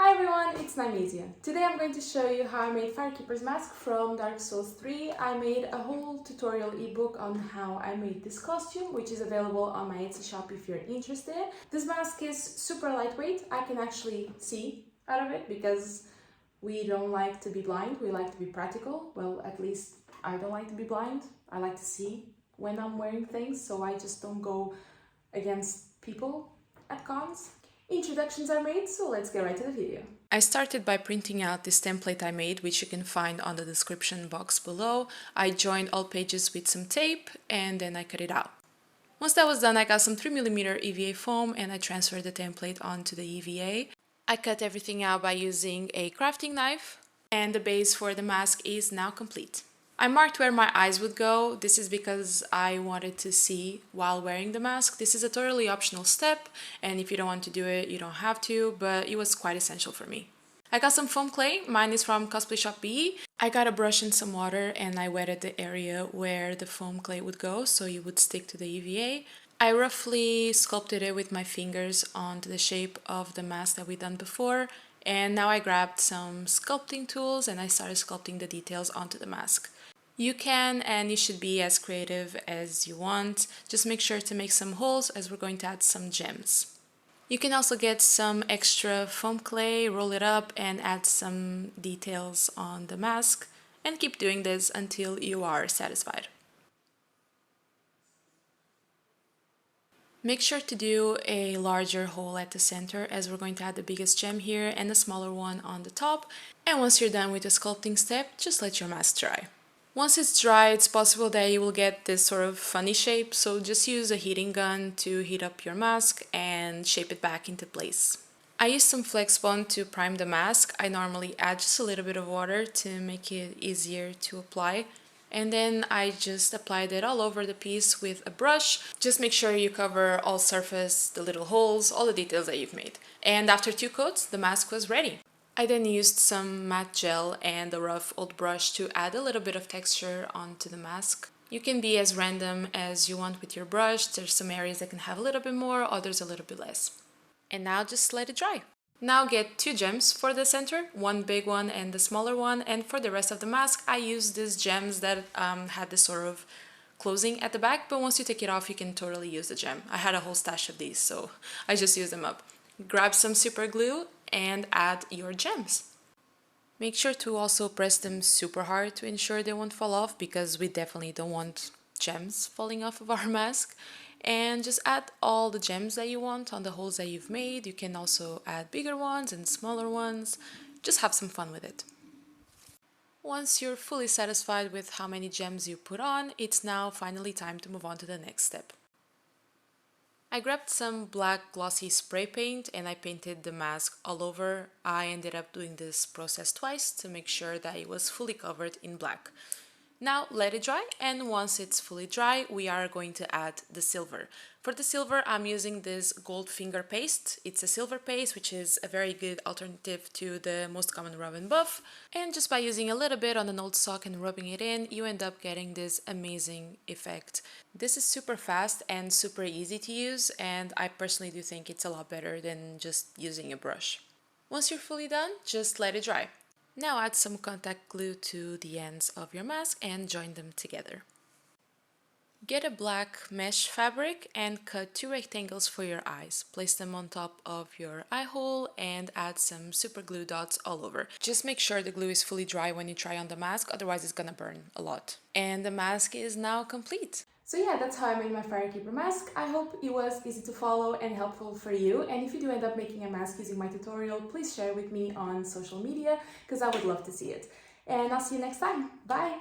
Hi everyone, it's Namesia. Today I'm going to show you how I made Firekeeper's mask from Dark Souls 3. I made a whole tutorial ebook on how I made this costume, which is available on my Etsy shop if you're interested. This mask is super lightweight. I can actually see out of it because we don't like to be blind, we like to be practical. Well, at least I don't like to be blind. I like to see when I'm wearing things, so I just don't go against people at cons. Introductions are made, so let's get right to the video. I started by printing out this template I made, which you can find on the description box below. I joined all pages with some tape and then I cut it out. Once that was done, I got some 3mm EVA foam and I transferred the template onto the EVA. I cut everything out by using a crafting knife, and the base for the mask is now complete. I marked where my eyes would go. This is because I wanted to see while wearing the mask. This is a totally optional step, and if you don't want to do it, you don't have to, but it was quite essential for me. I got some foam clay. Mine is from Cosplay shop BE. I got a brush and some water and I wetted the area where the foam clay would go so it would stick to the EVA. I roughly sculpted it with my fingers onto the shape of the mask that we'd done before, and now I grabbed some sculpting tools and I started sculpting the details onto the mask. You can and you should be as creative as you want. Just make sure to make some holes as we're going to add some gems. You can also get some extra foam clay, roll it up and add some details on the mask, and keep doing this until you are satisfied. Make sure to do a larger hole at the center as we're going to add the biggest gem here and a smaller one on the top. And once you're done with the sculpting step, just let your mask dry. Once it's dry, it's possible that you will get this sort of funny shape, so just use a heating gun to heat up your mask and shape it back into place. I used some Flexbond to prime the mask. I normally add just a little bit of water to make it easier to apply. And then I just applied it all over the piece with a brush. Just make sure you cover all surface, the little holes, all the details that you've made. And after 2 coats, the mask was ready. I then used some matte gel and a rough old brush to add a little bit of texture onto the mask. You can be as random as you want with your brush. There's some areas that can have a little bit more, others a little bit less. And now just let it dry. Now get 2 gems for the center, one big one and the smaller one, and for the rest of the mask I used these gems that had this sort of closing at the back, but once you take it off you can totally use the gem. I had a whole stash of these, so I just used them up. Grab some super glue and add your gems. Make sure to also press them super hard to ensure they won't fall off, because we definitely don't want gems falling off of our mask. And just add all the gems that you want on the holes that you've made. You can also add bigger ones and smaller ones. Just have some fun with it. Once you're fully satisfied with how many gems you put on, it's now finally time to move on to the next step. I grabbed some black glossy spray paint and I painted the mask all over. I ended up doing this process twice to make sure that it was fully covered in black. Now let it dry, and once it's fully dry, we are going to add the silver. For the silver, I'm using this Goldfinger paste. It's a silver paste, which is a very good alternative to the most common rub and buff. And just by using a little bit on an old sock and rubbing it in, you end up getting this amazing effect. This is super fast and super easy to use, and I personally do think it's a lot better than just using a brush. Once you're fully done, just let it dry. Now add some contact glue to the ends of your mask and join them together. Get a black mesh fabric and cut 2 rectangles for your eyes. Place them on top of your eye hole and add some super glue dots all over. Just make sure the glue is fully dry when you try on the mask, otherwise it's gonna burn a lot. And the mask is now complete. So yeah, that's how I made my Firekeeper mask. I hope it was easy to follow and helpful for you. And if you do end up making a mask using my tutorial, please share it with me on social media, because I would love to see it. And I'll see you next time. Bye!